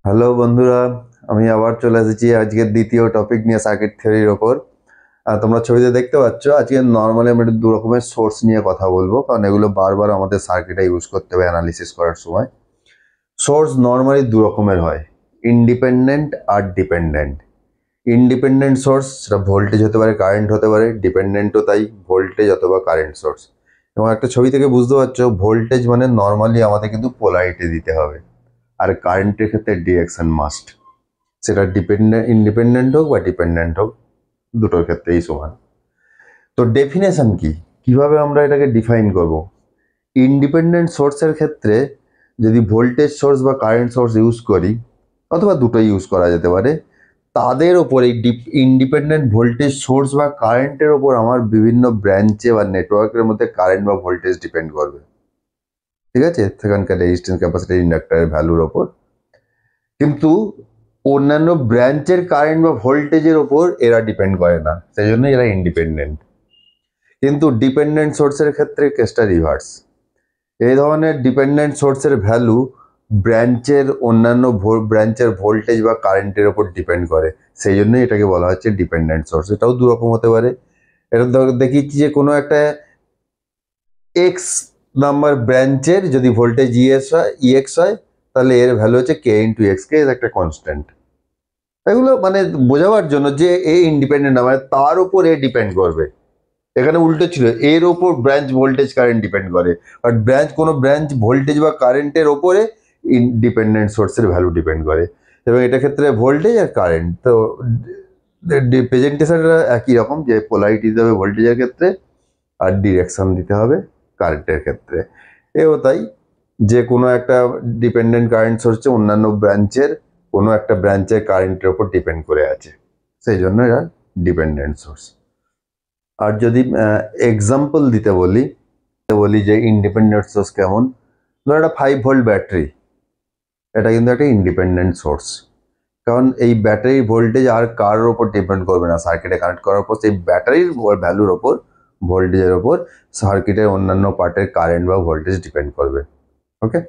Hello বন্ধুরা, আমি আবার চলে এসেছি আজকের দ্বিতীয় টপিক নিয়ে সার্কিট থিওরির ওপর। তোমরা ছবিতে দেখতে পাচ্ছ আজকে নর্মালি আমরা দু রকমের সোর্স নিয়ে কথা বলবো, কারণ এগুলো বারবার আমাদের সার্কিটে ইউজ করতে হবে অ্যানালিসিস করার সময়। সোর্স নর্মালি দু রকমের হয়, ইন্ডিপেন্ডেন্ট আর ডিপেন্ডেন্ট। ইন্ডিপেন্ডেন্ট সোর্স সেটা ভোল্টেজ হতে পারে, কারেন্ট হতে পারে, ডিপেন্ডেন্টও তাই, ভোল্টেজ অথবা কারেন্ট সোর্স। এবং একটা ছবি থেকে বুঝতে পারছো ভোল্টেজ মানে নর্মালি আমাদের কিন্তু পোলারিটি দিতে হবে, আর কারেন্টের ক্ষেত্রে ডিরেকশন মাস্ট। সেটা ইন্ডিপেন্ডেন্ট হোক বা ডিপেন্ডেন্ট হোক, দুটোর ক্ষেত্রেই সমান। তো ডেফিনেশন কি, কিভাবে আমরা এটাকে ডিফাইন করব? ইন্ডিপেন্ডেন্ট সোর্সের ক্ষেত্রে যদি ভোল্টেজ সোর্স বা কারেন্ট সোর্স ইউজ করি, অথবা দুটোই ইউজ করা যেতে পারে, তাদের ওপর এই ইন্ডিপেন্ডেন্ট ভোল্টেজ সোর্স বা কারেন্টের ওপর আমার বিভিন্ন ব্রাঞ্চে বা নেটওয়ার্কের মধ্যে কারেন্ট বা ভোল্টেজ ডিপেন্ড করবে। ঠিক আছে, সেখানকার রেজিস্ট্যান্স, ক্যাপাসিটি, ইন্ডাক্টরের ভ্যালুর ওপর। কিন্তু অন্যান্য ব্রাঞ্চের কারেন্ট বা ভোল্টেজের ওপর এরা ডিপেন্ড করে না, সেই জন্য এরা ইন্ডিপেন্ডেন্ট। কিন্তু ডিপেন্ডেন্ট সোর্সের ক্ষেত্রে কেসটা রিভার্স। এই ধরনের ডিপেন্ডেন্ট সোর্সের ভ্যালু ব্রাঞ্চের অন্যান্য ব্রাঞ্চের ভোল্টেজ বা কারেন্টের ওপর ডিপেন্ড করে, সেই জন্যই এটাকে বলা হচ্ছে ডিপেন্ডেন্ট সোর্স। এটাও দুরকম হতে পারে। এটা দেখিয়েছি যে কোনো একটা এক্স নাম্বার ব্রাঞ্চের যদি ভোল্টেজ ইএক্স হয়, তাহলে এর ভ্যালু হচ্ছে কে ইন্টু এক্স, কে একটা কনস্ট্যান্ট। এগুলো মানে বোঝাবার জন্য যে এ ইন্ডিপেন্ডেন্ট না, মানে তার উপর এ ডিপেন্ড করবে। এখানে উল্টো ছিল, এর ওপর ব্রাঞ্চ ভোল্টেজ কারেন্ট ডিপেন্ড করে, বাট কোনো ব্রাঞ্চ ভোল্টেজ বা কারেন্টের ওপরে ইন্ডিপেন্ডেন্ট সোর্সের ভ্যালু ডিপেন্ড করে। এবং এটা ক্ষেত্রে ভোল্টেজ আর কারেন্ট তো প্রেজেন্টেশনটা একই রকম, যে পোলারিটি দিতে হবে ভোল্টেজের ক্ষেত্রে আর ডিরেকশন দিতে হবে কারেন্টের ক্ষেত্রে। এও তাই, যে কোনো একটা ডিপেন্ডেন্ট কারেন্ট সোর্সে অন্যান্য ব্রাঞ্চের কোনো একটা ব্রাঞ্চের কারেন্টের ওপর ডিপেন্ড করে আছে, সেই জন্য এরা ডিপেন্ডেন্ট সোর্স। আর যদি এক্সাম্পল দিতে বলি যে ইন্ডিপেন্ডেন্ট সোর্স কেমন, ধরো একটা 5 ভোল্ট ব্যাটারি, এটা কিন্তু একটা ইন্ডিপেন্ডেন্ট সোর্স। কারণ এই ব্যাটারির ভোল্টেজ আর কার ওপর ডিপেন্ড করবে না, সার্কিটে কানেক্ট করার পর সেই ব্যাটারির ভ্যালুর ওপর, ভোল্টেজের ওপর সার্কিটের অন্যান্য পার্টের কারেন্ট বা ভোল্টেজ ডিপেন্ড করবে। ওকে,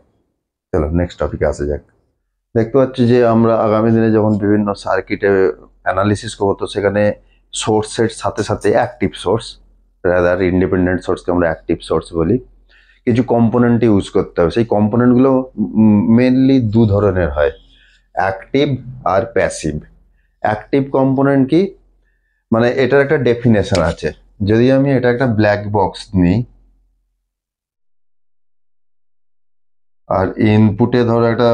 চলো নেক্সট টপিকে আসা যাক। দেখতে পাচ্ছি যে আমরা আগামী দিনে যখন বিভিন্ন সার্কিটে অ্যানালিসিস করবো, তো সেখানে সোর্সের সাথে সাথে অ্যাক্টিভ সোর্স, রাদার ইন্ডিপেন্ডেন্ট সোর্সকে আমরা অ্যাক্টিভ সোর্স বলি, কিছু কম্পোনেন্ট ইউজ করতে হবে। সেই কম্পোনেন্টগুলো মেনলি দু ধরনের হয়, অ্যাক্টিভ আর প্যাসিভ। অ্যাক্টিভ কম্পোনেন্ট কি, মানে এটার একটা ডেফিনেশন আছে। যদি আমি এটা একটা ব্ল্যাক বক্স নিই, আর ইনপুটে ধরো একটা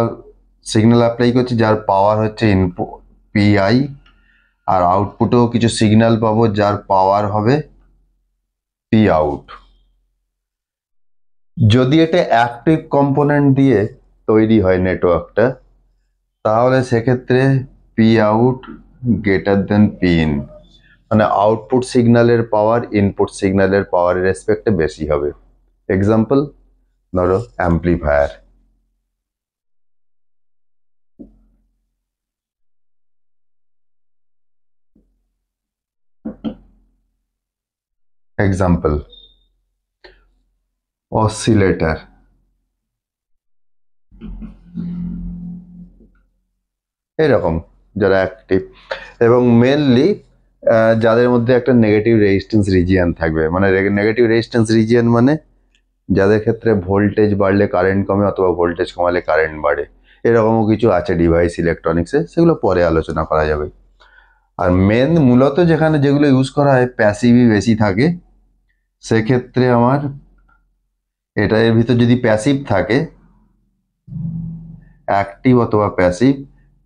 সিগন্যাল অ্যাপ্লাই করছি যার পাওয়ার হচ্ছে ইনপুট পিআই, আর আউটপুটেও কিছু সিগন্যাল পাবো যার পাওয়ার হবে পি আউট। যদি এটা অ্যাক্টিভ কম্পোনেন্ট দিয়ে তৈরি হয় নেটওয়ার্কটা, তাহলে সেক্ষেত্রে P out greater than P in, মানে আউটপুট সিগন্যালের পাওয়ার ইনপুট সিগন্যালের পাওয়ারের রেসপেক্টে বেশি হবে। এক্সাম্পল ধরো অ্যাম্প্লিফায়ার। Example oscillator. এরকম যারা অ্যাক্টিভ, এবং মেনলি যাদের মধ্যে একটা নেগেটিভ রেজিস্ট্যান্স রিজিয়ন থাকবে। মানে নেগেটিভ রেজিস্ট্যান্স রিজিয়ন মানে যাদের ক্ষেত্রে ভোল্টেজ বাড়লে কারেন্ট কমে, অথবা ভোল্টেজ কমালে কারেন্ট বাড়ে। এরকমও কিছু আছে ডিভাইস ইলেকট্রনিক্সে, সেগুলো পরে আলোচনা করা যাবে। আর মেন মূলত যেখানে যেগুলো ইউজ করা হয় প্যাসিভই বেশি থাকে, সেক্ষেত্রে আমার এটা এর ভিতর যদি প্যাসিভ থাকে, অ্যাক্টিভ অথবা প্যাসিভ,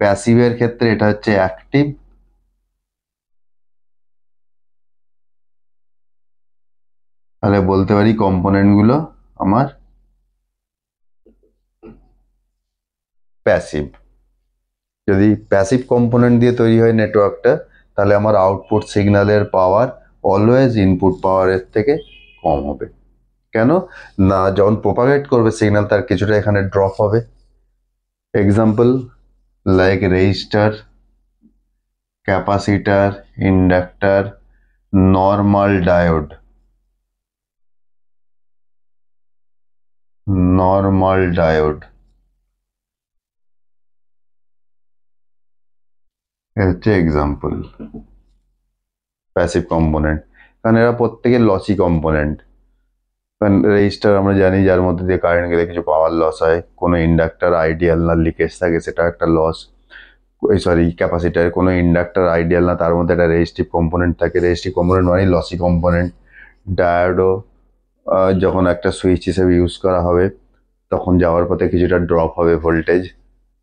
প্যাসিভের ক্ষেত্রে এটা হচ্ছে অ্যাক্টিভ, তাহলে বলতে পারি কম্পোনেন্টগুলো আমার প্যাসিভ। যদি প্যাসিভ কম্পোনেন্ট দিয়ে তৈরি হয় নেটওয়ার্কটা, তাহলে আমার আউটপুট সিগন্যালের পাওয়ার অলওয়েজ ইনপুট পাওয়ারের থেকে কম হবে। কেন না, যখন প্রপাগেট করবে সিগন্যাল, তার কিছুটা এখানে ড্রপ হবে। Example like resistor, capacitor, inductor, normal diode, normal diode. এ হচ্ছে এক্সাম্পল প্যাসিভ কম্পোনেন্ট, কারণ এরা প্রত্যেকে লসি কম্পোনেন্ট। কারণ রেজিস্টার আমরা জানি যার মধ্যে দিয়ে কারেন্ট গেলে কিছু পাওয়ার লস হয়, কোনো ইন্ডাক্টর আইডিয়াল না লিকেজ থাকে সেটা একটা লস, সরি ক্যাপাসিটার কোনো ইন্ডাক্টর আইডিয়াল না তার মধ্যে একটা রেজিস্টিভ কম্পোনেন্ট থাকে, রেজিস্টিভ কম্পোনেন্ট মানে লসি কম্পোনেন্ট। ডায়োডও যখন একটা সুইচ হিসেবে ইউজ করা হবে তখন যাওয়ার পথে কিছুটা ড্রপ হবে ভোল্টেজ,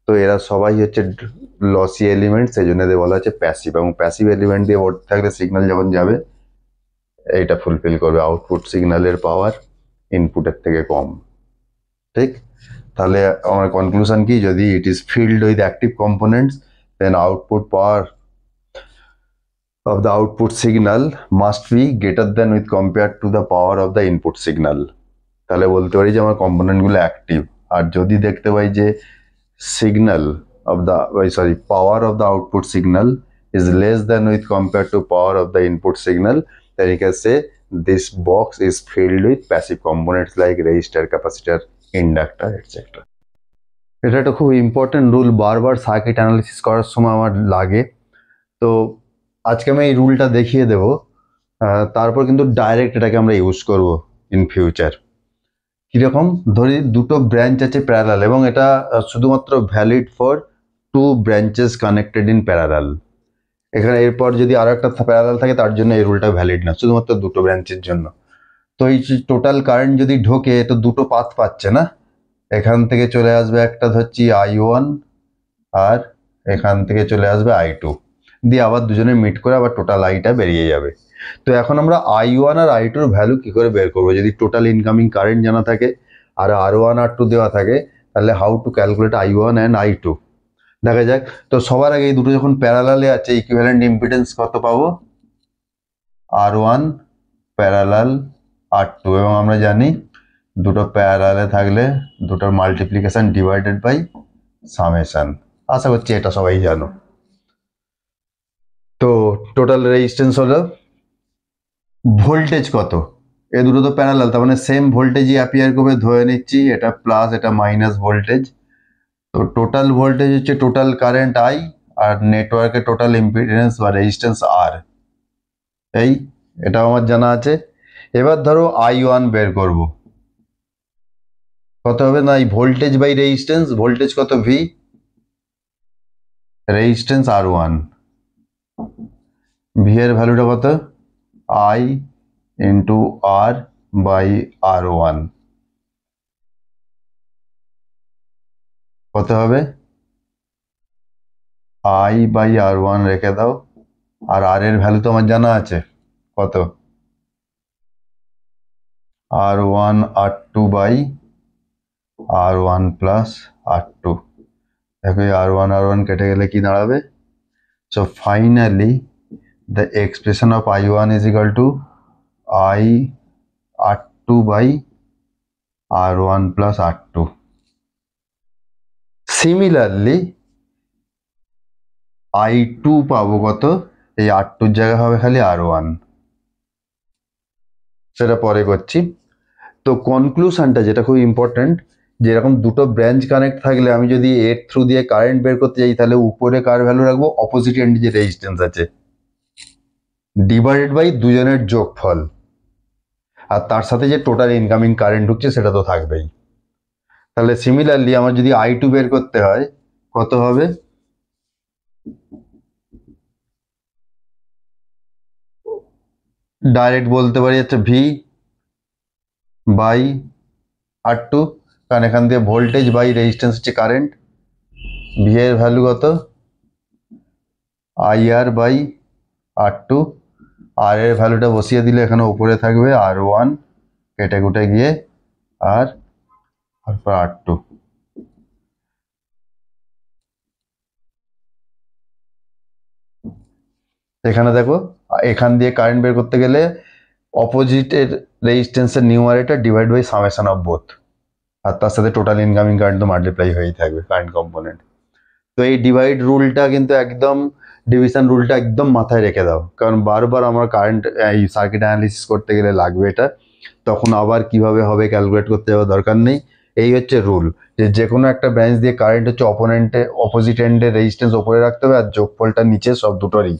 তো এরা সবাই হচ্ছে লসি এলিমেন্ট, সেই জন্য বলা হচ্ছে প্যাসিভ। এবং প্যাসিভ এলিমেন্ট দিয়ে ভর্তি থাকলে সিগন্যাল যখন যাবে এইটা ফুলফিল করবে, আউটপুট সিগন্যালের পাওয়ার ইনপুটের থেকে কম। ঠিক, তাহলে আমার কনক্লুশন কি, যদি it is filled with active components then output power of the output signal must be greater than with compared to the power of the input signal। তাহলে বলতে পারি যে আমার কম্পোনেন্টগুলো অ্যাক্টিভ। আর যদি দেখতে পাই যে signal of the power of the output signal is less than with compared to power of the input signal, then you can say this box is filled with passive components like resistor, capacitor, inductor, etc. এটা একটা খুব important rule, বারবার circuit analysis করার সময় আমার লাগে। তো আজকে আমি এই রুলটা দেখিয়ে দেব, তারপর কিন্তু ডাইরেক্ট এটাকে আমরা ইউজ করব ইন ফিউচার। কীরকম, ধরি দুটো ব্রাঞ্চ আছে প্যারালাল এবং এটা শুধুমাত্র valid for two branches connected in parallel. এখানে এরপর যদি আরো একটা প্যারালাল থাকে তার জন্য এই রুলটা ভ্যালিড না, শুধুমাত্র দুটো ব্রাঞ্চের জন্য। তো এই টোটাল কারেন্ট যদি ঢোকে তো দুটো পাথ পাচ্ছে না, এখান থেকে চলে আসবে একটা ধরছি I1 আর এখান থেকে চলে আসবে I2, দিয়ে আবার দুজনে মিট করে আবার টোটাল আইটা বেরিয়ে যাবে। তো এখন আমরা I1 আর I2 ভ্যালু কি করে বের করবো, যদি টোটাল ইনকামিং কারেন্ট জানা থাকে আর R1 R2 দেওয়া থাকে, তাহলে how to calculate I1 and I2 দেখা যাক। তো সবার আগে এই দুটো যখন প্যারালালে আছে ইকুইভ্যালেন্ট ইম্পিডেন্স কত পাবো, R1 প্যারালাল R2, এবং আমরা জানি দুটো প্যারালালে থাকলে দুটোর মাল্টিপ্লিকেশন ডিভাইডেড বাই সামেশন, আশা করছি এটা সবাই জানো। তো টোটাল রেজিস্ট্যান্স হলো, ভোল্টেজ কত, এই দুটো তো প্যারালাল তার মানে সেম ভোল্টেজই অ্যাপিয়ার করবে, ধরে নিচ্ছি এটা প্লাস এটা মাইনাস ভোল্টেজ। তো টোটাল ভোল্টেজ হচ্ছে টোটাল কারেন্ট I আর নেটওয়ার্কের টোটাল ইম্পিডেন্স বা রেজিস্ট্যান্স R, এটাও আমার জানা আছে। এবার ধরো I1 বের করব, কত হবে না, এই ভোল্টেজ বাই রেজিস্ট্যান্স, ভোল্টেজ কত V, রেজিস্ট্যান্স R1, V এর ভ্যালুটা কত I into R by R1, কত হবে I বাই R1 রেখে দাও, আর R এর ভ্যালু তো আমার জানা আছে কত, R1 R2 by R1 plus R2। দেখো R1 R1 কেটে গেলে কি দাঁড়াবে, so finally the expression of I1 is equal to I R2 by R1 plus R2। Similarly I2 পাবো কত, এই R2 জায়গা হবে খালি R1, সেটা পরে করছি। তো কনক্লুশনটা যেটা খুব ইম্পর্টেন্ট, যেরকম দুটো ব্রাঞ্চ কানেক্ট থাকলে আমি যদি এর থ্রু দিয়ে কারেন্ট বের করতে যাই তাহলে উপরে কার ভ্যালু রাখবো, অপোজিট এন্ডে যে রেজিস্ট্যান্স আছে ডিভাইডেড বাই দুজনের যোগফল, আর তার সাথে যে টোটাল ইনকামিং কারেন্ট ঢুকছে সেটা তো থাকবেই। তাহলে সিমিলারলি আমার যদি I2 বের করতে হয় কত হবে, ডাইরেক্ট বলতে পারি হচ্ছে V বাই R2, কারণ এখান দিয়ে ভোল্টেজ বাই রেজিস্ট্যান্স হচ্ছে কারেন্ট, V এর ভ্যালু কত IR বাই R2, R এর ভ্যালুটা বসিয়ে দিলে এখানে উপরে থাকবে R1 কেটে কুটে গিয়ে আর তারপর R2। এখানে দেখো এখান দিয়ে কারেন্ট বের করতে গেলে অপোজিটের রেজিস্ট্যান্সের numerator divide by summation of both, আর তার সাথে টোটাল ইনকামিং কারেন্ট তো মাল্টিপ্লাই হয়েই থাকবে কারেন্ট কম্পোনেন্ট। তো এই ডিভাইড রুলটা কিন্তু একদম, ডিভিশন রুলটা একদম মাথায় রেখে দাও, কারণ বারবার আমার কারেন্ট এই সার্কিট অ্যানালিসিস করতে গেলে লাগবে এটা, তখন আবার কিভাবে হবে ক্যালকুলেট করতে যাওয়ার দরকার নেই, এই হচ্ছে রুল, যে কোনো একটা ব্রাঞ্চ দিয়ে কারেন্ট হচ্ছে অপোজিট এন্ডের রেজিস্ট্যান্স ওপরে রাখতে হবে, আর যোগফলটা নিচে সব দুটোরই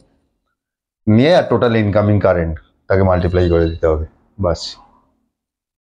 নিয়ে আর টোটাল ইনকামিং কারেন্ট তাকে মাল্টিপ্লাই করে দিতে হবে, বাস।